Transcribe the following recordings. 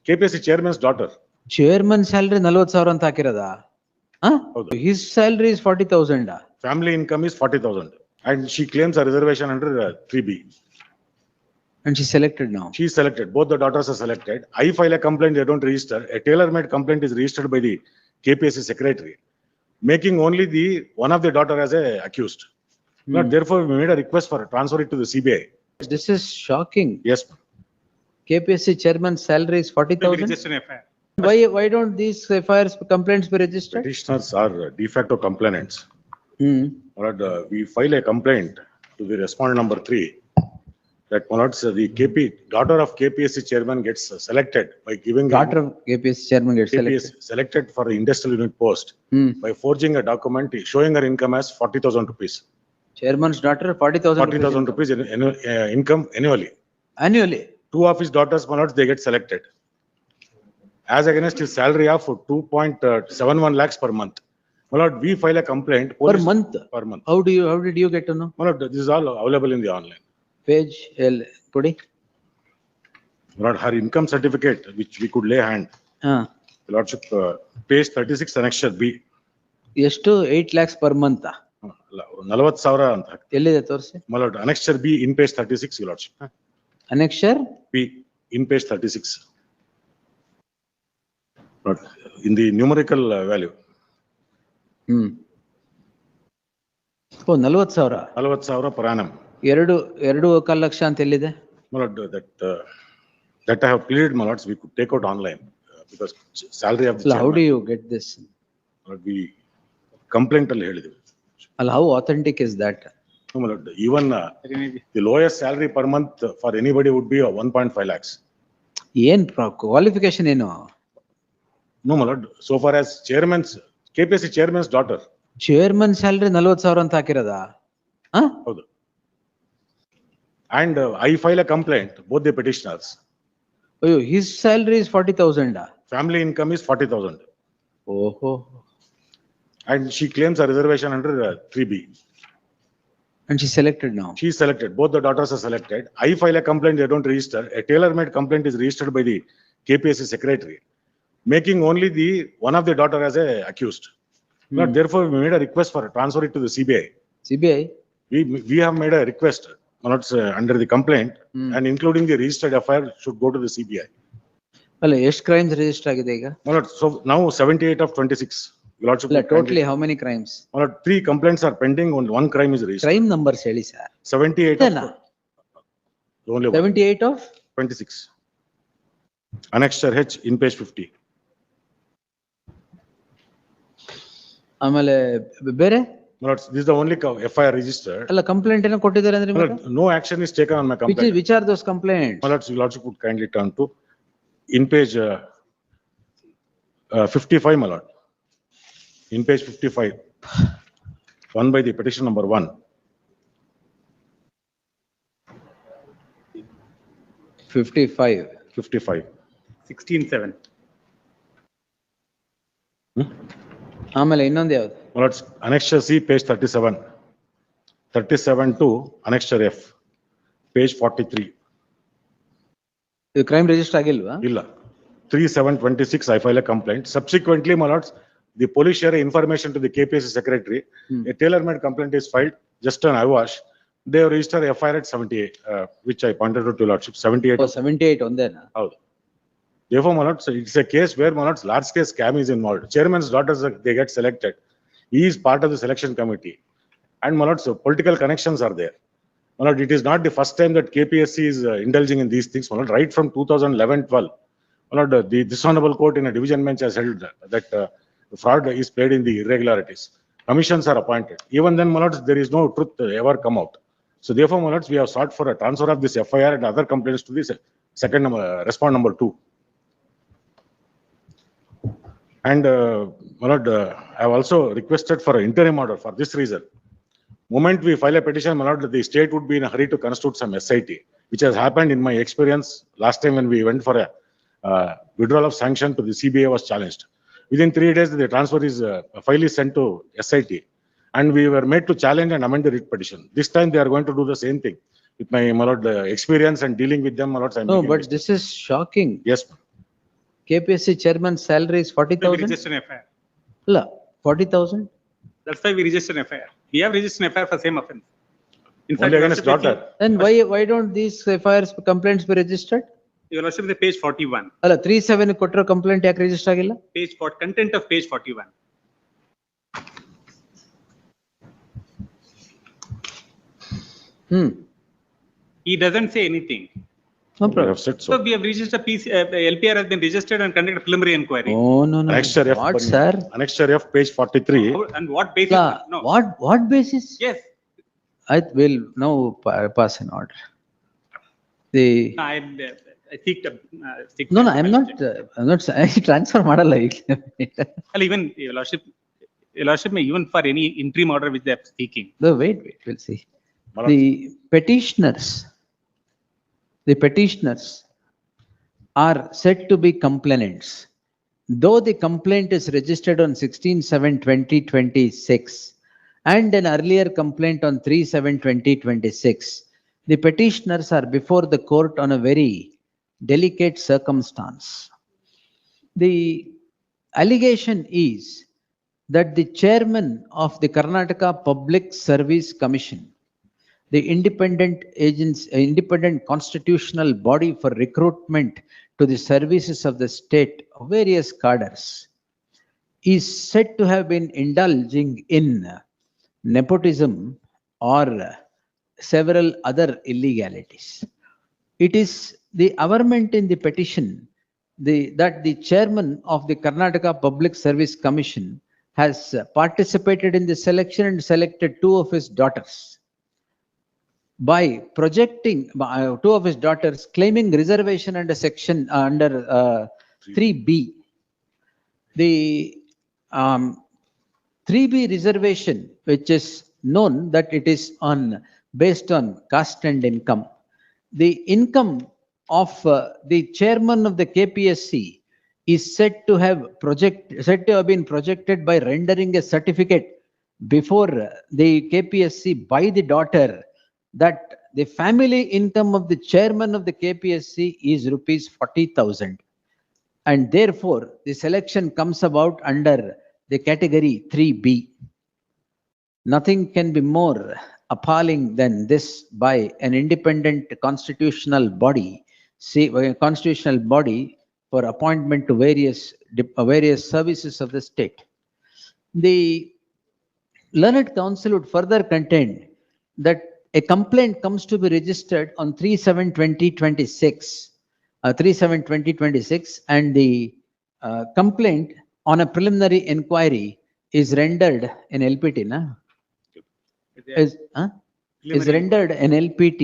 KPSC chairman's daughter. Chairman salary 40,000 ಅಂತ ಹಾಕಿರೋದ? ಹೌದು. His salary is 40,000. Family income is 40,000 and she claims a reservation under 3B. And she's selected now. She is selected. Both the daughters are selected. I file a complaint, they don't register. A tailor-made complaint is registered by the KPSC secretary, making only the one of the daughter as a accused. But therefore, we made a request for transfer it to the CBI. This is shocking. Yes. KPSC chairman's salary is 40,000. Register an FIR. Why don't these FIRs complaints be registered? Petitioners are de facto complainants. But we file a complaint to the respondent number 3 that the daughter of KPSC chairman gets selected by giving Daughter of KPSC chairman gets selected. selected for the industrial unit post by forging a document showing her income as 40,000 rupees. Chairman's daughter 40,000. 40,000 rupees income annually. Annually. Two of his daughters, they get selected. As against his salary of 2.71 lakhs per month. My lord, we file a complaint. Per month? Per month. How did you get to know? My lord, this is all available in the online. Page L. Kodi. My lord, her income certificate, which we could lay hand. The lordship, page 36, annexure B. ಎಷ್ಟು 8 lakhs per month? 40,000 ಅಂತ. ಎಲ್ಲಿದೆ ತೋರಿಸಿ? My lord, annexure B in page 36, your lordship. Annexure B in page 36. But in the numerical value. O 40,000. 40,000 per annum. 2.25 lakh ಅಂತ ಎಲ್ಲಿದೆ? My lord, that I have cleared, my lords, we could take out online because salary of the chairman. How do you get this? We complaint ಅಲ್ಲಿ ಹೇಳಿದ್ವಿ. How authentic is that? No, my lord, even the lowest salary per month for anybody would be 1.5 lakhs. ಏನ್ qualification ಏನು? No, my lord, so far as KPSC chairman's daughter. Chairman salary 40,000 ಅಂತ ಹಾಕಿರೋದ? ಹೌದು. And I file a complaint, both the petitioners. ಅಯ್ಯೋ, his salary is 40,000. Family income is 40,000. ಓಹೋ. And she claims a reservation under 3B. And she's selected now. She is selected. Both the daughters are selected. I file a complaint, they don't register. A tailor-made complaint is registered by the KPSC secretary, making only the one of the daughter as a accused. But therefore, we made a request for transfer it to the CBI. CBI? We have made a request, under the complaint, and including the registered FIR should go to the CBI. ಅಲ್ಲ, ಎಷ್ಟು crimes register ಆಗಿದೆ ಈಗ? So now 78 of 26. Totally how many crimes? 3 complaints are pending, only 1 crime is registered. Crime numbers ಹೇಳಿ sir. 78 of only 78 of 26. Annexure H in page 50. ಆಮೇಲೆ ಬೇರೆ? This is the only FIR registered. ಅಲ್ಲ, complaint ಏನೋ ಕೊಟ್ಟಿದ್ದಾರೆ ಅಂದ್ರೆ ನಿಮಗೆ? No action is taken on my complaint. Which are those complaints? My lord, could kindly turn to in page 55, my lord. In page 55, one by the petition number 1. 55. 55. 16-7. ಆಮೇಲೆ ಇನ್ನೊಂದು ಯಾವ್ದು? My lords, annexure C, page 37. 37 to annexure F, page 43. ಇದು crime register ಆಗಿಲ್ವಾ? ಇಲ್ಲ. 3/7/26, I file a complaint. Subsequently, my lords, the police share information to the KPSC secretary. A tailor-made complaint is filed just on eyewash. They have registered FIR at 78, which I pointed out to lordship, 78. 78 ಒಂದೇನಾ? ಹೌದು. Therefore, my lords, it's a case where, my lords, large scale scam is involved. Chairman's daughters, they get selected. He is part of the selection committee. And, my lords, political connections are there. My lord, it is not the first time that KPSC is indulging in these things. My lord, right from 2011-12, my lord, this honorable court in a division bench has held that fraud is played in the irregularities. Commissions are appointed. Even then, my lords, there is no truth ever come out. So therefore, my lords, we have sought for a transfer of this FIR and other complaints to this second respond number 2. And my lord, I have also requested for an interim order for this reason. Moment we file a petition, my lord, the state would be in a hurry to constitute some SIT, which has happened in my experience last time when we went for a withdrawal of sanction to the CBI was challenged. Within 3 days, the transfer is file is sent to SIT, and we were made to challenge and amend the writ petition. This time they are going to do the same thing. With my lord experience and dealing with them, my lords, No, but this is shocking. Yes. KPSC chairman salary is We 40,000? register an FIR. ಇಲ್ಲ, 40,000? That's why we register an FIR. We have registered an FIR for same offense. In fact, Only Your against Lordship, daughter. Then why don't these FIRs complaints be registered? Your Lordship, the page 41, ಅಲ್ಲ 37 ಕೊಟ್ಟಿರೋ complaint ಯಾಕೆ register ಆಗಿಲ್ಲ? page for content of page 41. He doesn't say anything. No We problem. have said So so. we have registered LPR has been registered and conducted preliminary inquiry. Oh, no. Annexure F. What, Bunny. sir? Annexure F, page 43. And what basis? La, No. what basis? Yes. I will now pass an order. The, No, I think. no, I'm not, I transfer ಮಾಡಲ್ಲ ಈಗ. Well, even Your Lordship may even for any interim order which they are seeking. No, wait, we'll see. Malad. The petitioners are said to be complainants. Though the complaint is registered on 16/7/2026 and an earlier complaint on 3/7/2026, the petitioners are before the court on a very delicate circumstance. The allegation is that the chairman of the Karnataka Public Service Commission, the independent constitutional body for recruitment to the services of the state of various cadres, is said to have been indulging in nepotism or several other illegalities. It is the averment in the petition that the chairman of the Karnataka Public Service Commission has participated in the selection and selected two of his daughters by projecting two of his daughters claiming reservation under section under 3B. The 3B reservation, which is known that it is based on caste and income. The income of the chairman of the KPSC is said to have been projected by rendering a certificate before the KPSC by the daughter that the family income of the chairman of the KPSC is rupees 40,000, and therefore the selection comes about under the category 3B. Nothing can be more appalling than this by an independent constitutional body for appointment to various services of the state. The learned counsel would further contend that a complaint comes to be registered on 3/7/2026, and the complaint on a preliminary inquiry is rendered in LPT, is rendered in LPT,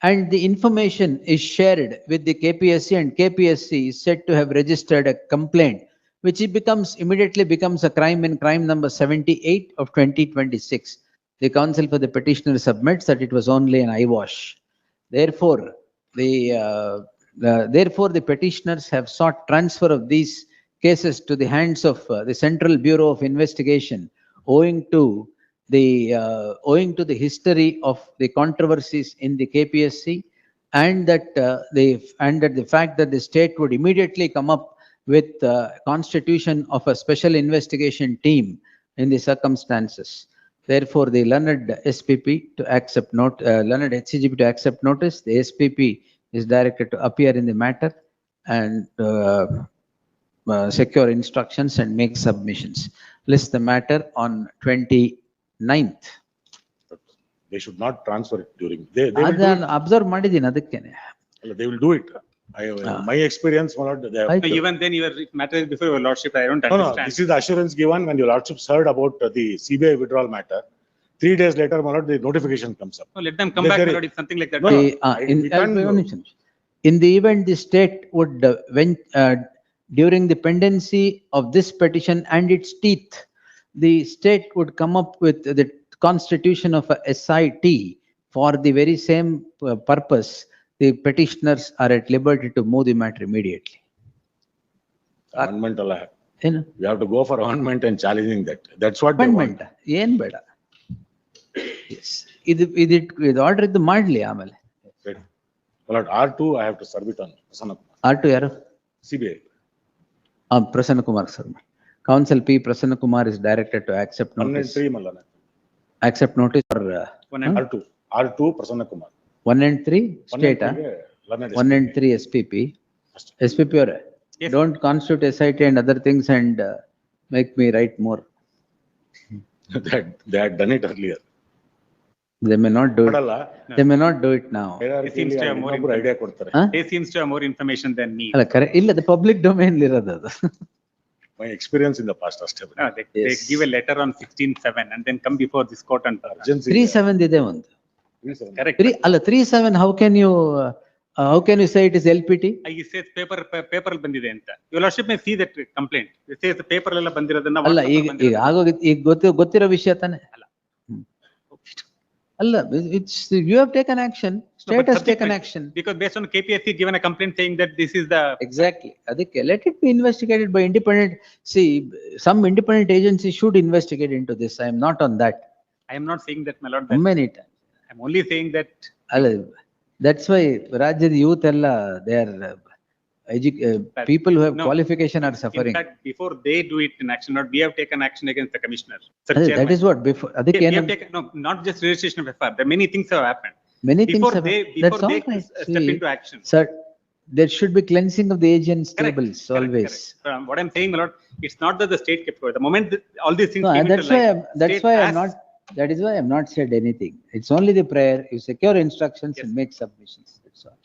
and the information is shared with the KPSC, and KPSC is said to have registered a complaint, which immediately becomes a crime in crime number 78 of 2026. The counsel for the petitioner submits that it was only an eyewash. Therefore, the petitioners have sought transfer of these cases to the hands of the Central Bureau of Investigation, owing to the history of the controversies in the KPSC, and that the fact that the state would immediately come up with constitution of a special investigation team in the circumstances. Therefore, the learned SPP to accept learned HCGP to accept notice. The SPP is directed to appear in the matter and secure instructions and make submissions. List the matter on 29th. They should not transfer it during, they will do it. Observe ಮಾಡಿದ್ದೀನಿ ಅದಕ್ಕೇನೆ. They will do it. My experience, Malad, they have. Right. Even then, your matter is before Your Lordship. I don't No, understand. this is the assurance given when your lordships heard about the CBI withdrawal matter. 3 days later, Malad, the notification comes up. No, let them come There- back, there- my lord, if something like that. No, no. In the event the state would, during the pendency of this petition and its teeth, the state would come up with the constitution of a SIT for the very same purpose, the petitioners are at liberty to move the matter immediately. Amendment, Allah. ಏನು? We have to go for amendment and challenging that. That's what they want. Amendment ಏನ್ ಬೇಡ. Yes. ಇದು order ಇದ್ದು ಮಾಡ್ಲಿ ಆಮೇಲೆ. Malad, R2, I have to serve it on. Art ಯಾರು? CBI. Prasanna Kumar, sir. Counsel P. Prasanna Kumar is directed to accept 1 and notice. 3 Malana. Accept notice for One and R2 Prasanna Kumar. 1 and 3 1 and state, 3 learned 1 and SPP. 3 SPP. SPP or Yes. don't constitute SIT and other things and make me write more. They had done it earlier. They may not do it. ಮಾಡಲ್ಲ, They may not do it now. hierarchy-ಲಿ to have more ಇನ್ನೊಬ್ರು idea ಕೊಡ್ತಾರೆ. Huh? They seems to have more information than me. ಅಲ್ಲ ಕರೆ ಇಲ್ಲ, the public domain ಇರೋದು ಅದು. My experience in the past ಅಷ್ಟೇ. They Yes. give a letter on 16/7 and then come before this court and. Urgency 3/7 ಇದೆ ಒಂದು. ಇದೆ. Correct. 3/7 how can you say it is LPT? He says paper ಅಲ್ಲಿ ಬಂದಿದೆ ಅಂತ. Your lordship may see that complaint. It says paper ಎಲ್ಲ ಬಂದಿರೋದನ್ನ. ಅಲ್ಲ WhatsApp ಈಗ ಅಲ್ಲಿ ಬಂದಿರೋದನ್ನ. ಆಗೋಗಿದ್ ಈಗ ಗೊತ್ತಿರೋ ವಿಷಯ ತಾನೆ. ಅಲ್ಲ, it's you have taken action, state has taken action. Because based on KPSC given a complaint saying that this is the. Exactly. ಅದಕ್ಕೆ let it be investigated by independent. See, some independent agency should investigate into this. I am not on that. I am not saying that, my lord. How many times? I am only saying that. ಅಲ್ಲ, that's why ರಾಜ್ಯದ youth ಎಲ್ಲ they are people who have No. qualification are In suffering. fact, before they do it in action, not we have taken action against the commissioner. Sir, That chairman. is what before ಅದಕ್ಕೆ We have ಏನು taken, no, not just registration of FR. There are many things have happened. many things Before have, they that's all right. step See, into action. sir, there should be cleansing of the agents Correct, tables correct, always. correct. What I'm saying, my lord, it's not that the state kept quiet. The moment all these things No, came and into light, that's state why I'm has- not, that is why I'm not said anything. It's only the prayer, you secure instructions Yes. and make submissions, that's all.